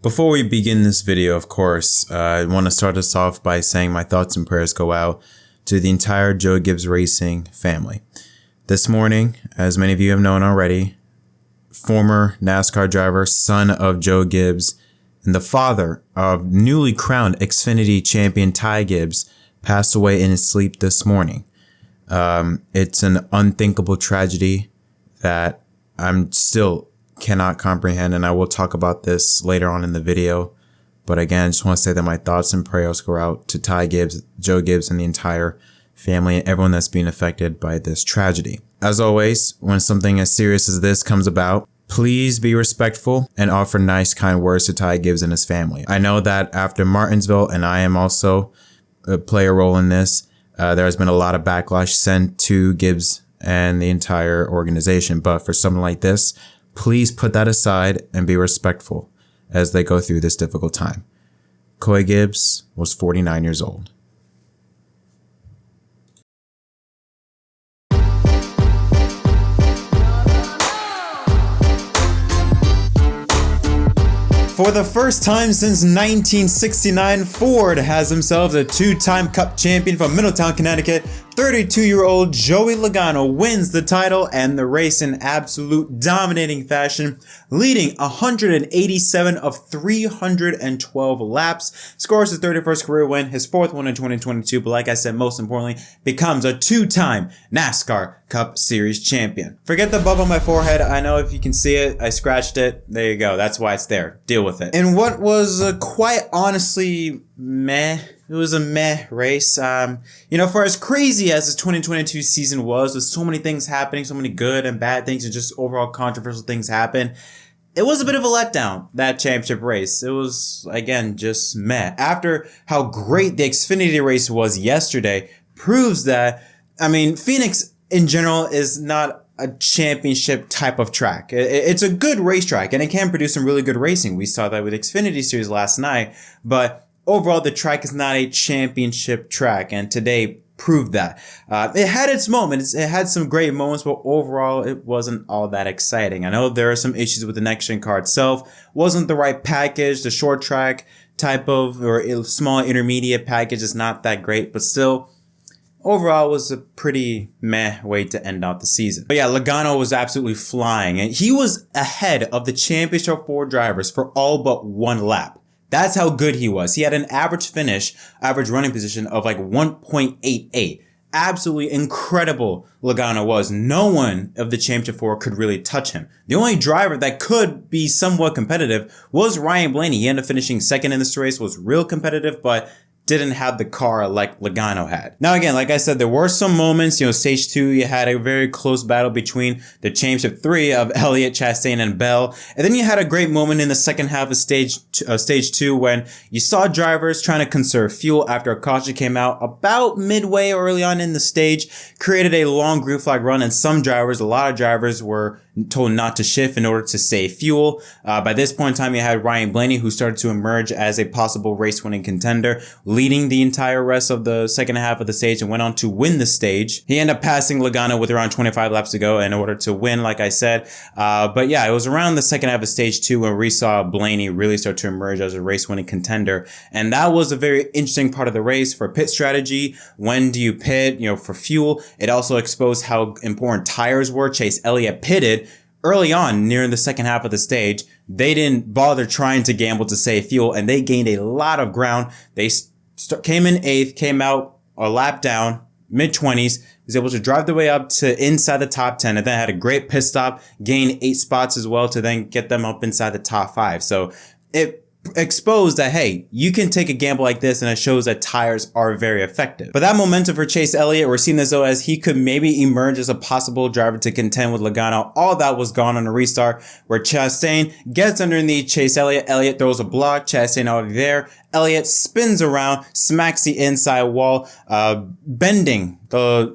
Before we begin this video, of course, I want to start us off by saying my thoughts and prayers go out to the entire Joe Gibbs Racing family. This morning, as many of you have known already, former NASCAR driver, son of Joe Gibbs, and the father of newly crowned Xfinity champion Ty Gibbs passed away in his sleep this morning. It's an unthinkable tragedy that I'm still cannot comprehend, and I will talk about this later on in the video. But again, I just want to say that my thoughts and prayers go out to Ty Gibbs, Joe Gibbs, and the entire family and everyone that's being affected by this tragedy. As always, when something as serious as this comes about, please be respectful and offer nice, kind words to Ty Gibbs and his family. I know that after Martinsville, and I am also play a role in this, there has been a lot of backlash sent to Gibbs and the entire organization. But for something like this, please put that aside and be respectful as they go through this difficult time. Coy Gibbs was 49 years old. For the first time since 1969, Ford has himself a two-time Cup champion from Middletown, Connecticut. 32-year-old Joey Logano wins the title and the race in absolute dominating fashion, leading 187 of 312 laps, scores his 31st career win, his fourth one in 2022, but like I said, most importantly, becomes a two-time NASCAR Cup Series champion. Forget the bump on my forehead. I know if you can see it, I scratched it. There you go. That's why it's there. Deal with it. And what was quite honestly meh. It was a meh race. For as crazy as this 2022 season was, with so many things happening, so many good and bad things, and just overall controversial things happen, it was a bit of a letdown, that championship race. It was, again, just meh. After how great the Xfinity race was yesterday, proves that, Phoenix in general is not a championship type of track. It's a good racetrack, and it can produce some really good racing. We saw that with Xfinity Series last night, but overall, the track is not a championship track, and today proved that. It had its moments. It had some great moments, but overall, it wasn't all that exciting. I know there are some issues with the next-gen car itself. Wasn't the right package. The short track type of, or small intermediate package is not that great, but still, overall, it was a pretty meh way to end out the season. But yeah, Logano was absolutely flying, and he was ahead of the championship Ford drivers for all but one lap. That's how good he was. He had an average running position of like 1.88. Absolutely incredible Logano was. No one of the championship four could really touch him. The only driver that could be somewhat competitive was Ryan Blaney. He ended up finishing second in this race, was real competitive, but didn't have the car like Logano had. Now again, like I said, there were some moments, stage 2, you had a very close battle between the championship 3 of Elliott, Chastain, and Bell. And then you had a great moment in the second half of stage 2 when you saw drivers trying to conserve fuel after a caution came out about midway early on in the stage, created a long green flag run, and a lot of drivers were told not to shift in order to save fuel. By this point in time, you had Ryan Blaney, who started to emerge as a possible race-winning contender, leading the entire rest of the second half of the stage and went on to win the stage. He ended up passing Logano with around 25 laps to go in order to win, like I said. But yeah, it was around the second half of stage 2 when we saw Blaney really start to emerge as a race-winning contender. And that was a very interesting part of the race for pit strategy. When do you pit, for fuel? It also exposed how important tires were. Chase Elliott pitted early on, near the second half of the stage. They didn't bother trying to gamble to save fuel, and they gained a lot of ground. They came in 8th, came out a lap down, mid-20s, was able to drive the way up to inside the top 10, and then had a great pit stop, gained 8 spots as well to then get them up inside the top 5. So it exposed that, hey, you can take a gamble like this, and it shows that tires are very effective. But that momentum for Chase Elliott, we're seeing as though as he could maybe emerge as a possible driver to contend with Logano. All that was gone on a restart where Chastain gets underneath Chase Elliott. Elliott throws a block. Chastain already there. Elliott spins around, smacks the inside wall, bending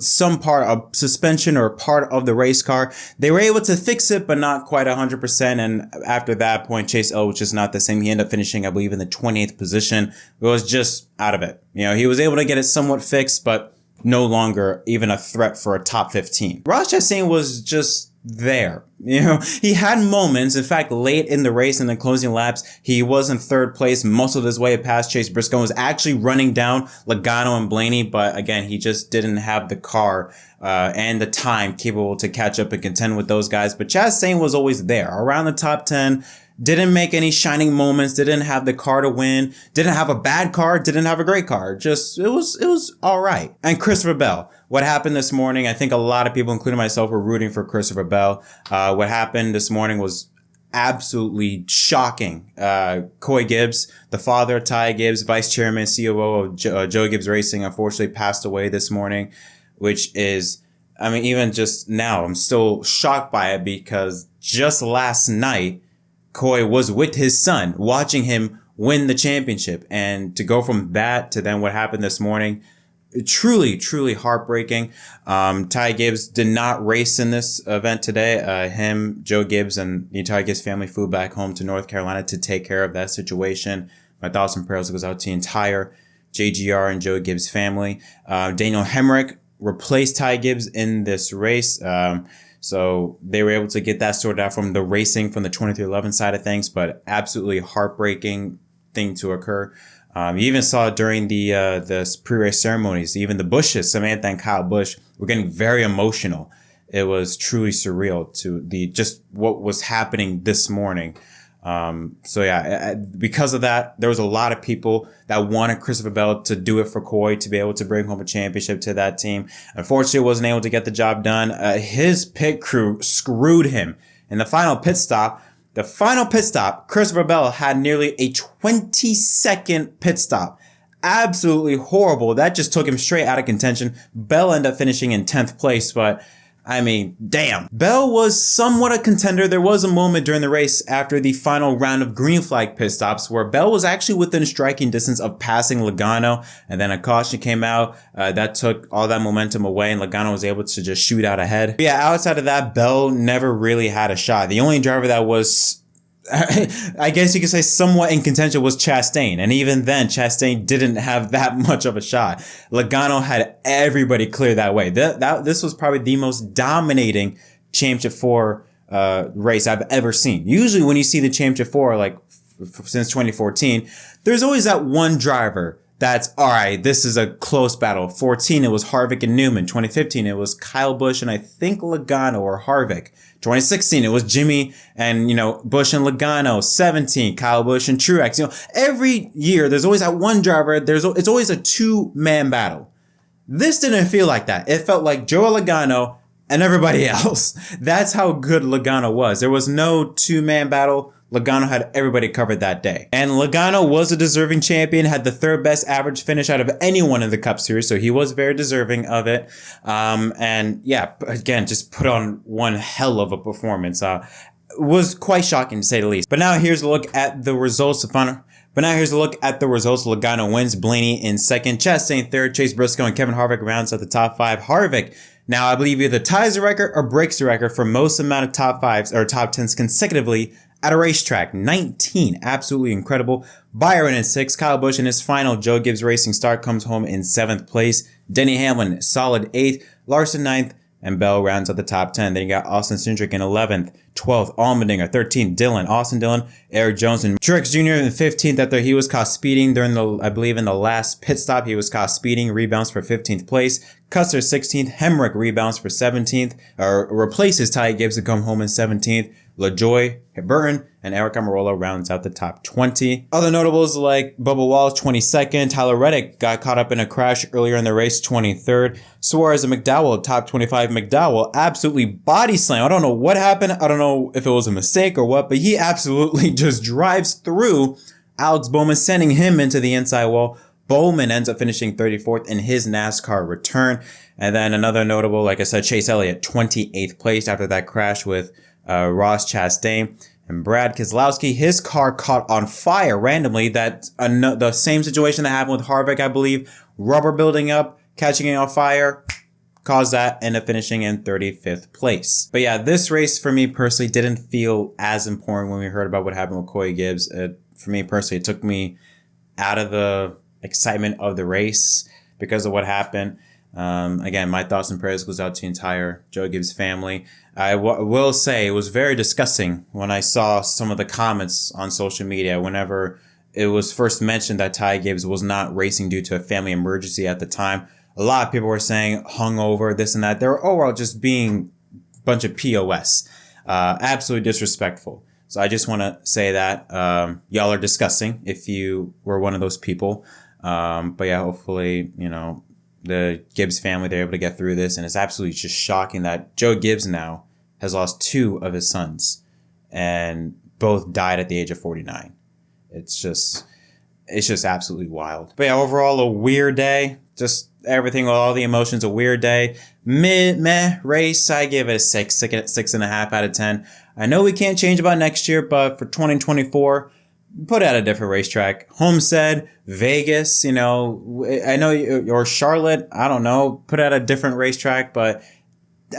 some part of suspension or part of the race car. They were able to fix it, but not quite 100%. And after that point, Chase O was just not the same. He ended up finishing, I believe, in the 28th position. It was just out of it. He was able to get it somewhat fixed, but no longer even a threat for a top 15. Ross Chastain was just there. He had moments. In fact, late in the race in the closing laps, he was in third place, muscled his way past Chase Briscoe, was actually running down Logano and Blaney. But again, he just didn't have the car and the time capable to catch up and contend with those guys. But Chastain was always there around the top 10. Didn't make any shining moments, didn't have the car to win, didn't have a bad car, didn't have a great car. Just, it was all right. And Christopher Bell, what happened this morning, I think a lot of people, including myself, were rooting for Christopher Bell. What happened this morning was absolutely shocking. Coy Gibbs, the father of Ty Gibbs, vice chairman, COO of Joey Gibbs Racing, unfortunately passed away this morning, which is, I mean, even just now, I'm still shocked by it because just last night, Coy was with his son, watching him win the championship. And to go from that to then what happened this morning, truly, truly heartbreaking. Ty Gibbs did not race in this event today. Him, Joe Gibbs, and the entire Gibbs family flew back home to North Carolina to take care of that situation. My thoughts and prayers goes out to the entire JGR and Joe Gibbs family. Daniel Hemrick replaced Ty Gibbs in this race. So they were able to get that sorted out from the racing, from the 2311 side of things, but absolutely heartbreaking thing to occur. You even saw during the pre-race ceremonies, even the Bushes, Samantha and Kyle Busch, were getting very emotional. It was truly surreal to just what was happening this morning. So yeah, because of that, there was a lot of people that wanted Christopher Bell to do it for Coy, to be able to bring home a championship to that team. Unfortunately, wasn't able to get the job done. His pit crew screwed him in the final pit stop. The final pit stop, Christopher Bell had nearly a 20-second pit stop. Absolutely horrible. That just took him straight out of contention. Bell ended up finishing in 10th place, but I mean, damn. Bell was somewhat a contender. There was a moment during the race after the final round of green flag pit stops where Bell was actually within striking distance of passing Logano, and then a caution came out that took all that momentum away, and Logano was able to just shoot out ahead. But yeah, outside of that, Bell never really had a shot. The only driver that was, I guess you could say, somewhat in contention was Chastain. And even then, Chastain didn't have that much of a shot. Logano had everybody clear that way. This was probably the most dominating Championship 4 race I've ever seen. Usually when you see the Championship 4, like since 2014, there's always that one driver that's, all right, this is a close battle. 2014, it was Harvick and Newman. 2015, it was Kyle Busch and I think Logano or Harvick. 2016, it was Jimmy and, Busch and Logano. 17, Kyle Busch and Truex. Every year, there's always that one driver. It's always a two-man battle. This didn't feel like that. It felt like Joey Logano and everybody else. That's how good Logano was. There was no two-man battle. Logano had everybody covered that day. And Logano was a deserving champion, had the third best average finish out of anyone in the Cup Series, so he was very deserving of it. And yeah, again, just put on one hell of a performance. Was quite shocking to say the least. But now here's a look at the results. Logano wins, Blaney in second, Chastain third, Chase Briscoe and Kevin Harvick rounds out the top 5. Harvick now, I believe, either ties the record or breaks the record for most amount of top 5s or top 10s consecutively at a racetrack. 19. Absolutely incredible. Byron in 6th. Kyle Busch in his final Joe Gibbs Racing start comes home in 7th place. Denny Hamlin, solid 8th. Larson 9th. And Bell rounds out the top 10. Then you got Austin Cindric in 11th. 12th, Allmendinger. 13th, Austin Dillon. Eric Jones and Truex Jr. in 15th after he was caught speeding during I believe in the last pit stop. He was caught speeding. Rebounds for 15th place. Custer 16th. Hemrick rebounds for 17th. Or replaces Ty Gibbs to come home in 17th. LaJoy, Burton, and Eric Almirola rounds out the top 20. Other notables like Bubba Wallace, 22nd. Tyler Reddick got caught up in a crash earlier in the race, 23rd. Suarez and McDowell, top 25. McDowell absolutely body slam. I don't know what happened. I don't know if it was a mistake or what, but he absolutely just drives through Alex Bowman, sending him into the inside wall. Bowman ends up finishing 34th in his NASCAR return. And then another notable, like I said, Chase Elliott, 28th place after that crash with Ross Chastain. And Brad Keselowski, his car caught on fire randomly. That's the same situation that happened with Harvick, I believe. Rubber building up, catching it on fire, caused that, ended up finishing in 35th place. But yeah, this race for me personally didn't feel as important when we heard about what happened with Coy Gibbs. For me personally, it took me out of the excitement of the race because of what happened. Again, my thoughts and prayers goes out to the entire Joe Gibbs family. I will say it was very disgusting when I saw some of the comments on social media whenever it was first mentioned that Ty Gibbs was not racing due to a family emergency at the time. A lot of people were saying hungover, this and that. They were overall just being a bunch of POS. Absolutely disrespectful. So I just want to say that y'all are disgusting if you were one of those people. But yeah, hopefully, the Gibbs family, they're able to get through this. And it's absolutely just shocking that Joe Gibbs now has lost 2 of his sons and both died at the age of 49. It's just absolutely wild. But yeah, overall, a weird day. Just everything, all the emotions, a weird day. Meh race. I give it a 6.5 out of 10. I know we can't change about next year, but for 2024, put out a different racetrack. Homestead, Vegas, I know, or Charlotte, I don't know, put out a different racetrack, but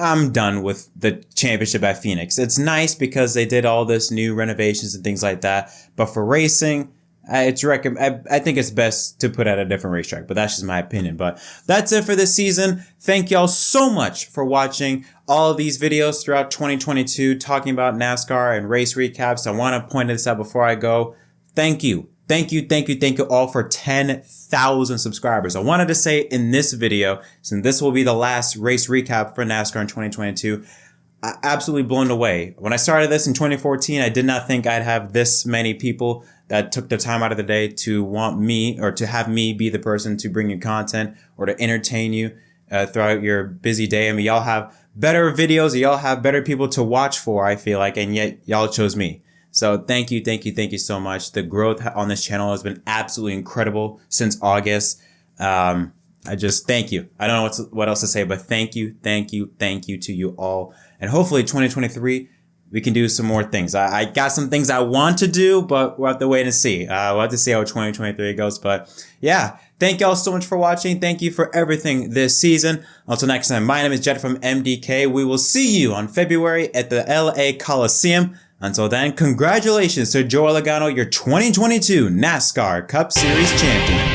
I'm done with the championship at Phoenix. It's nice because they did all this new renovations and things like that, but for racing, I think it's best to put out a different racetrack, but that's just my opinion. But that's it for this season. Thank y'all so much for watching all of these videos throughout 2022, talking about NASCAR and race recaps. I want to point this out before I go. Thank you all for 10,000 subscribers. I wanted to say in this video, since this will be the last race recap for NASCAR in 2022, I'm absolutely blown away. When I started this in 2014, I did not think I'd have this many people that took the time out of the day to want me or to have me be the person to bring you content or to entertain you throughout your busy day. I mean, y'all have better videos, y'all have better people to watch for, I feel like, and yet y'all chose me. So thank you so much. The growth on this channel has been absolutely incredible since August. I just thank you. I don't know what else to say, but thank you to you all. And hopefully 2023, we can do some more things. I got some things I want to do, but we'll have to wait and see. We'll have to see how 2023 goes. But yeah, thank y'all so much for watching. Thank you for everything this season. Until next time, my name is Jed from MDK. We will see you on February at the LA Coliseum. Until then, congratulations to Joey Logano, your 2022 NASCAR Cup Series champion.